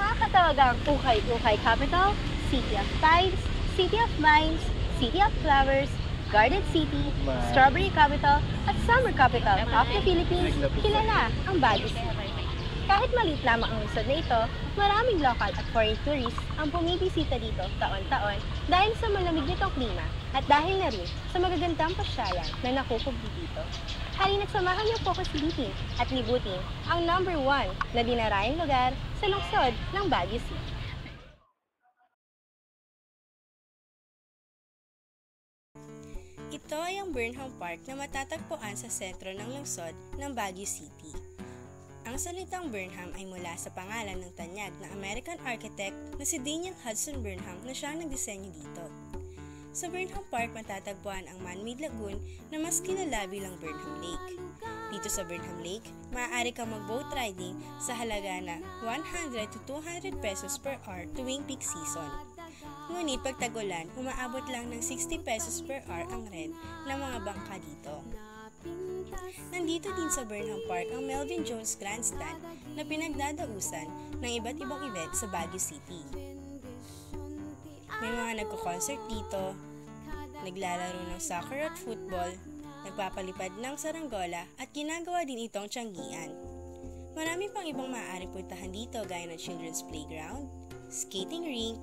mga katawagang Ukay-Ukay Capital, City of Pines, City of Mines, City of Flowers, Garden City, Strawberry Capital, at Summer Capital of the Philippines, kilala ang Baguio City. Kahit maliit lamang ang lungsod na ito, maraming local at foreign tourists ang bumibisita dito taon-taon dahil sa malamig nitong klima at dahil na rin sa magagandang pasyalan na nakukubli dito. Halina't samahan niyo po ko silipin at libutin ang number 1 na dinarayang lugar sa lungsod ng Baguio City. Ito ay ang Burnham Park na matatagpuan sa sentro ng lungsod ng Baguio City. Ang salitang Burnham ay mula sa pangalan ng tanyag na American architect na si Daniel Hudson Burnham na siyang nagdisenyo dito. Sa Burnham Park matatagpuan ang man-made lagoon na mas kilala bilang Burnham Lake. Dito sa Burnham Lake, maaari kang mag-boat riding sa halaga na 100 to 200 pesos per hour tuwing peak season. Ngunit pag tag-ulan, umaabot lang ng 60 pesos per hour ang rent ng mga bangka dito. Nandito din sa Burnham Park ang Melvin Jones Grandstand na pinagdadausan ng iba't ibang event sa Baguio City. May mga nagko-concert dito, naglalaro ng soccer at football, nagpapalipad ng saranggola at ginagawa din itong tiyanggian. Marami pang ibang maaaring puntahan dito gaya ng Children's Playground, Skating Rink,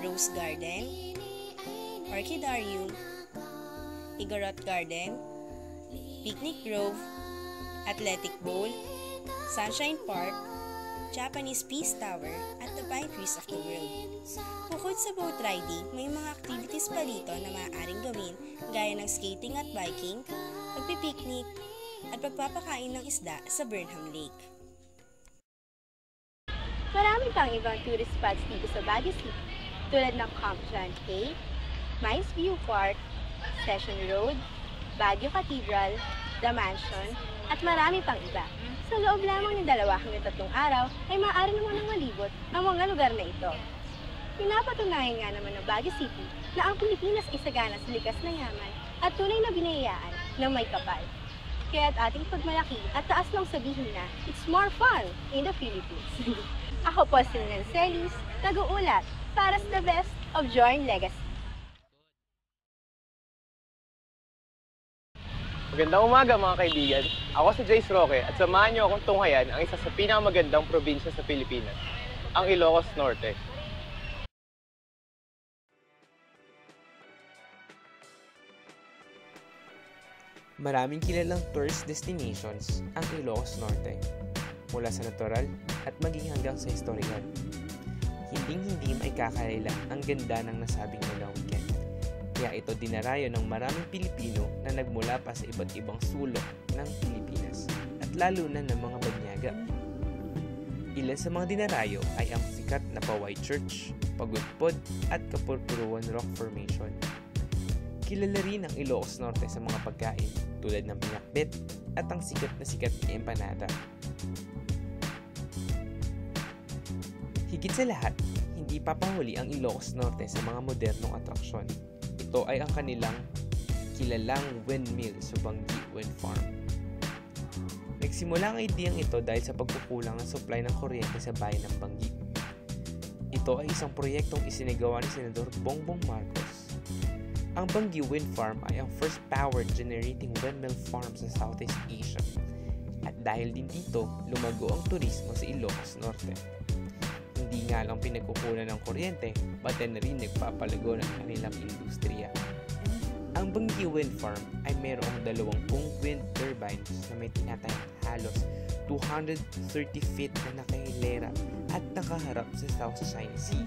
Rose Garden, Orchidarium, Igorot Garden, Picnic Grove, Athletic Bowl, Sunshine Park, Japanese Peace Tower, at the Pine Trees of the World. Bukod sa boat riding, may mga activities pa dito na maaaring gawin gaya ng skating at biking, pagpipiknik, at pagpapakain ng isda sa Burnham Lake. Marami pang ibang tourist spots dito sa Baguio City tulad ng Camp John Cave, Mines View Park, Session Road, Baguio Cathedral, The Mansion, at marami pang iba. Sa loob lamang ng 2 hanggang 3 araw ay maaari naman ng malibot ang mga lugar na ito. Pinapatunayan nga naman ng Baguio City na ang Pilipinas ay sagana sa likas na yaman at tunay na binayaan ng may kapal. Kaya't ating pagmalaki at taas lang sabihin na it's more fun in the Philippines. Ako po si Nancelis, nag-uulat para sa the best of Jorn Legacy. Magandang umaga mga kaibigan. Ako si Jace Roque at samahan niyo akong tunghayan ang isa sa pinakamagandang probinsya sa Pilipinas, ang Ilocos Norte. Maraming kilalang tourist destinations ang Ilocos Norte, mula sa natural at maging hanggang sa historical. Hinding-hindi may kakalala ang ganda ng nasabing lalawigan. Kaya ito dinarayo ng maraming Pilipino na nagmula pa sa iba't ibang sulok ng Pilipinas at lalo na ng mga banyaga. Ilan sa mga dinarayo ay ang sikat na Paway Church, Pagudpod at Kapurpuruan Rock Formation. Kilala rin ang Ilocos Norte sa mga pagkain tulad ng pinakbet at ang sikat na empanada. Higit sa lahat, hindi papahuli ang Ilocos Norte sa mga modernong atraksyon. Ito ay ang kanilang kilalang windmill sa Banggi Wind Farm. Nagsimula ang ideyang ito dahil sa pagkukulang ng supply ng kuryente sa bayan ng Banggi. Ito ay isang proyektong isinagawa ni Senador Bongbong Marcos. Ang Banggi Wind Farm ay ang first powered generating windmill farm sa Southeast Asia. At dahil din dito, lumago ang turismo sa Ilocos Norte. Hindi nga lang pinagkukunan ng kuryente, pati na rin nagpapalago ng kanilang industriya. Ang Banggi Wind Farm ay mayroong 20 wind turbines na may tinatayang halos 230 feet na nakahilera at nakaharap sa South China Sea.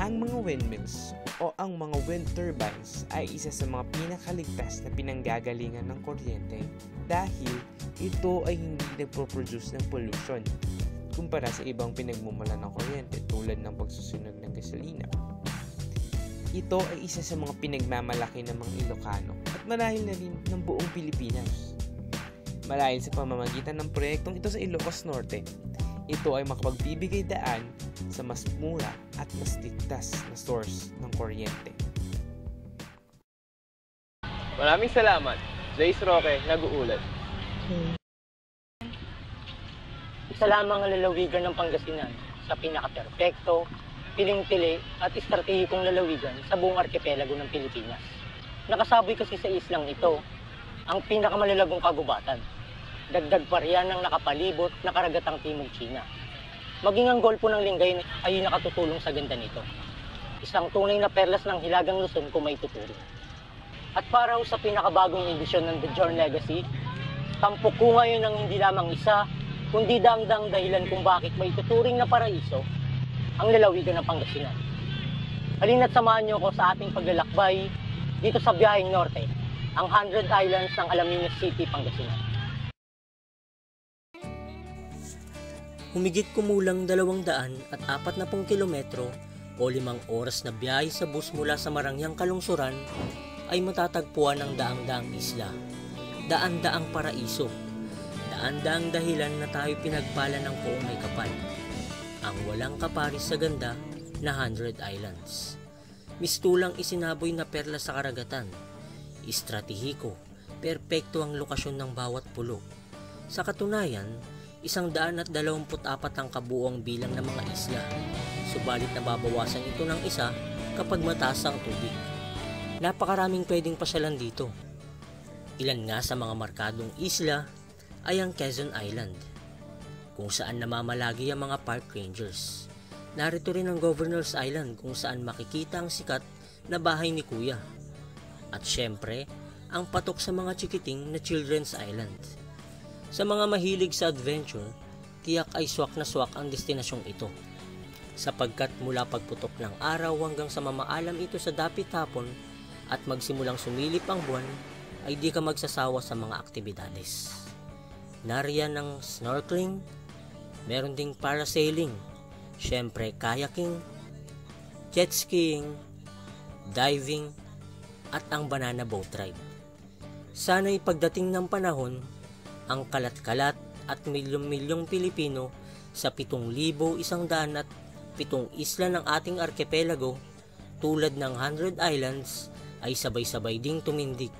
Ang mga windmills o ang mga wind turbines ay isa sa mga pinakaligtas na pinanggagalingan ng kuryente dahil ito ay hindi nagpo-produce ng pollution kumpara sa ibang pinagmumula ng kuryente tulad ng pagsusunog ng gasolina. Ito ay isa sa mga pinagmamalaki ng mga Ilocano at marahil na rin ng buong Pilipinas. Marahil sa pamamagitan ng proyektong ito sa Ilocos Norte, ito ay makapagbibigay daan sa mas mura at mas ligtas na source ng kuryente. Maraming salamat. Jace Roque, nag-uulat. Isa lamang ang lalawigan ng Pangasinan sa pinaka-perpekto, piling-pili at estratehikong lalawigan sa buong arkipelago ng Pilipinas. Nakasaboy kasi sa islang ito ang pinakamalalagong kagubatan. Dagdag pa riyan ng nakapalibot na karagatang Timog China. Maging ang Golpo ng Lingay ay nakatutulong sa ganda nito. Isang tunay na perlas ng Hilagang Luzon kung may tuturo. At para sa pinakabagong edisyon ng The Jorn Legacy, tampok ko ngayon ng hindi lamang isa, kundi daang-daang dahilan kung bakit may tuturing na paraiso ang lalawigan ng Pangasinan. Halina't samahan niyo ako sa ating paglalakbay dito sa biyaheng norte, ang 100 Islands ng Alaminos City, Pangasinan. Humigit kumulang 240 kilometro o 5 oras na biyahe sa bus mula sa Marangyang Kalungsuran ay matatagpuan ng daang-daang isla, daan-daang paraiso, daan-daang dahilan na tayo pinagpala ng poong may kapal, ang walang kaparis sa ganda na 100 Islands. Mistulang isinaboy na perla sa karagatan, estratehiko, perpekto ang lokasyon ng bawat pulo. Sa katunayan, 124 ang kabuuang bilang ng mga isla, subalit nababawasan ito ng isa kapag mataas ang tubig. Napakaraming pwedeng pasyalan dito. Ilan nga sa mga markadong isla ay ang Quezon Island, kung saan namamalagi ang mga park rangers. Narito rin ang Governor's Island kung saan makikita ang sikat na bahay ni Kuya. At syempre, ang patok sa mga chikiting na Children's Island. Sa mga mahilig sa adventure, tiyak ay swak na swak ang destinasyong ito. Sapagkat mula pagputok ng araw hanggang sa mamaalam ito sa dapit hapon at magsimulang sumilip ang buwan, ay di ka magsasawa sa mga aktibidades. Nariyan ang snorkeling, meron ding parasailing, syempre kayaking, jet skiing, diving, at ang banana boat ride. Sana'y pagdating ng panahon, ang kalat-kalat at milyong-milyong Pilipino sa 7,107 isla ng ating arkipelago tulad ng 100 Islands ay sabay-sabay ding tumindig,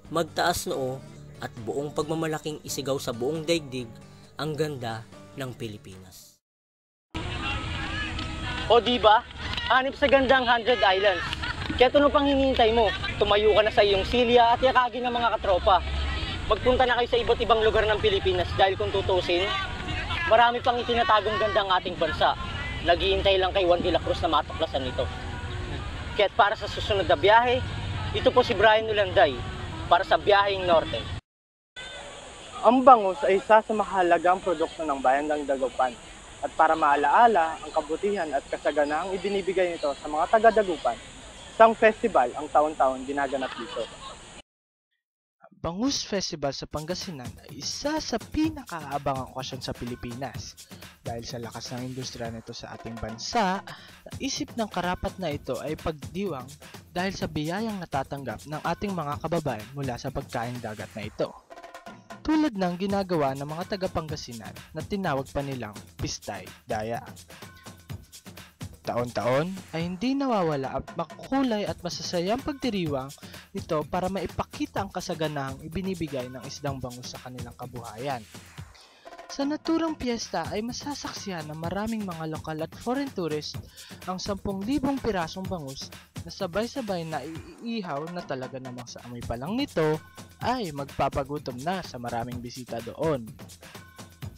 magtaas noo at buong pagmamalaking isigaw sa buong daigdig ang ganda ng Pilipinas. O diba? Hanip sa gandang 100 Islands. Kaya ano pang hinihintay mo? Tumayo ka na sa iyong silya at yakagin ng mga katropa. Magpunta na kayo sa iba't ibang lugar ng Pilipinas dahil kung tutusin, marami pang itinatagong ganda ang ating bansa. Naghihintay lang kay Juan de la Cruz na matuklasan nito. Kaya para sa susunod na biyahe, ito po si Brian Ulanday para sa Biyaheng Norte. Ang bangus ay isa sa mahalagang produkto ng bayan ng Dagupan. At para maalaala ang kabutihan at kasaganaang ibinibigay nito sa mga taga-Dagupan, isang festival ang taon-taon ginaganap dito. Bangus Festival sa Pangasinan ay isa sa pinakaabangang okasyon sa Pilipinas. Dahil sa lakas ng industriya nito sa ating bansa, naisip ng karapat na ito ay pagdiwang dahil sa biyayang natatanggap ng ating mga kababayan mula sa pagkain dagat na ito. Tulad ng ginagawa ng mga taga-Pangasinan na tinawag pa nilang Pistay Daya. Taon-taon ay hindi nawawala at makukulay at masasayang pagdiriwang nito para maipakita ang kasaganahang ibinibigay ng isdang bangus sa kanilang kabuhayan. Sa naturang piyesta ay masasaksihan ng maraming mga lokal at foreign tourist ang 10,000 pirasong bangus na sabay-sabay na iihaw na talaga namang sa amoy pa lang nito ay magpapagutom na sa maraming bisita doon.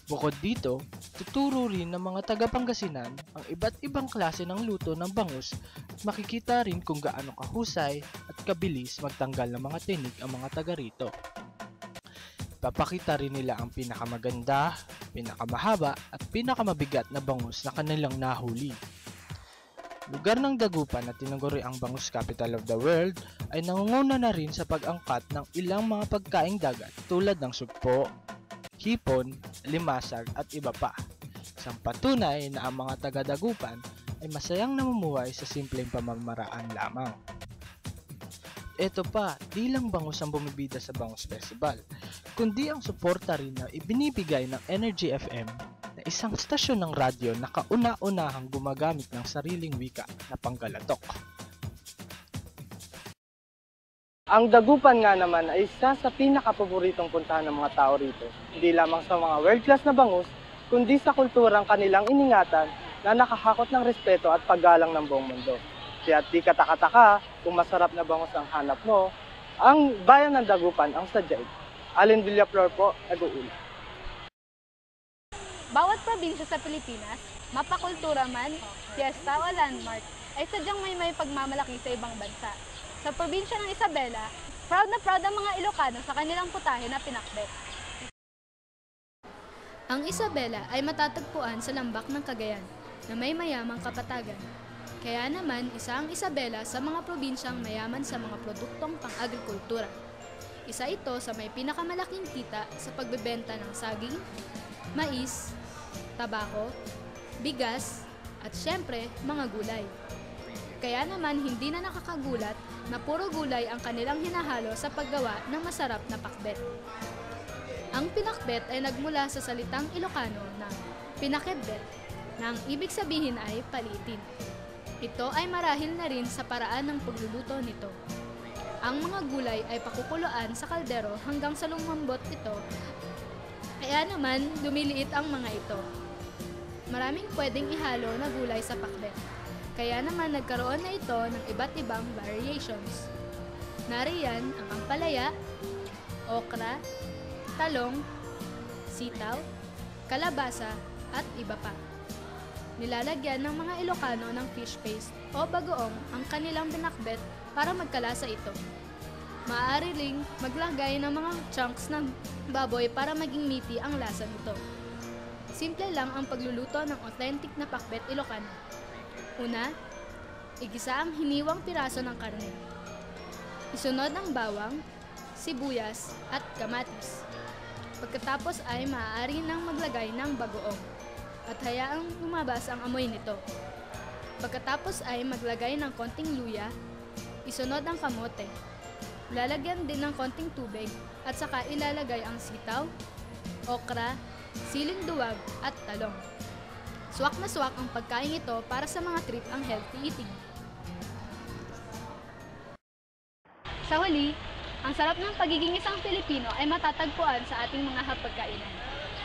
Bukod dito, tuturo rin ng mga taga-Pangasinan ang iba't ibang klase ng luto ng bangus at makikita rin kung gaano kahusay at kabilis magtanggal ng mga tinik ang mga taga rito. Papakita rin nila ang pinakamaganda, pinakamahaba at pinakamabigat na bangus na kanilang nahuli. Lugar ng Dagupan na tinaguri ang Bangus Capital of the World ay nangunguna na rin sa pag-angkat ng ilang mga pagkaing dagat tulad ng sugpo, hipon, limasag at iba pa. Isang patunay na ang mga taga-Dagupan ay masayang namumuhay sa simpleng pamamaraan lamang. Ito pa, di lang bangus ang bumibida sa Bangus Festival, kundi ang suporta rin na ibinibigay ng Energy FM na isang stasyon ng radyo na kauna-unahang gumagamit ng sariling wika na Panggalatok. Ang Dagupan nga naman ay isa sa pinakapaboritong puntahan ng mga tao rito. Hindi lamang sa mga world-class na bangus, kundi sa kulturang kanilang iningatan na nakahakot ng respeto at paggalang ng buong mundo. Kaya di kataka-taka kung masarap na bangus ang hanap mo, ang bayan ng Dagupan ang sadyain. Alin Villaflor po, nag-uuli. Bawat probinsya sa Pilipinas, mapakultura man, fiesta o landmark, ay sadyang may pagmamalaki sa ibang bansa. Sa probinsya ng Isabela, proud na proud ang mga Ilocano sa kanilang putahe na pinakbet. Ang Isabela ay matatagpuan sa lambak ng Cagayan na may mayamang kapatagan. Kaya naman, isa ang Isabela sa mga probinsyang mayaman sa mga produktong pang-agrikultura. Isa ito sa may pinakamalaking kita sa pagbebenta ng saging, mais, tabako, bigas, at syempre, mga gulay. Kaya naman hindi na nakakagulat na puro gulay ang kanilang hinahalo sa paggawa ng masarap na pakbet. Ang pinakbet ay nagmula sa salitang Ilocano na pinakebet, na ang ibig sabihin ay paliitin. Ito ay marahil na rin sa paraan ng pagluluto nito. Ang mga gulay ay pakukuluan sa kaldero hanggang sa lumambot ito, kaya naman lumiliit ang mga ito. Maraming pwedeng ihalo na gulay sa pakbet, kaya naman nagkaroon na ito ng iba't ibang variations. Nariyan ang ampalaya, okra, talong, sitaw, kalabasa, at iba pa. Nilalagyan ng mga Ilocano ng fish paste o bagoong ang kanilang binakbet para magkalasa ito. Maaari ring maglagay ng mga chunks ng baboy para maging meaty ang lasa nito. Simple lang ang pagluluto ng authentic na pakbet Ilocano. Una, igisa ang hiniwang piraso ng karne. Isunod ang bawang, sibuyas, at kamatis. Pagkatapos ay maaari nang maglagay ng bagoong at hayaang lumabas ang amoy nito. Pagkatapos ay maglagay ng konting luya, isunod ang kamote. Lalagyan din ng konting tubig at saka ilalagay ang sitaw, okra, siling duwag at talong. Swak na swak ang pagkain ito para sa mga trip ang healthy eating. Sa huli, ang sarap ng pagiging isang Pilipino ay matatagpuan sa ating mga hapagkainan.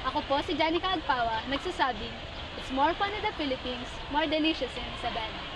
Ako po si Janica Agpawa, nagsasabing, it's more fun in the Philippines, more delicious in Isabela.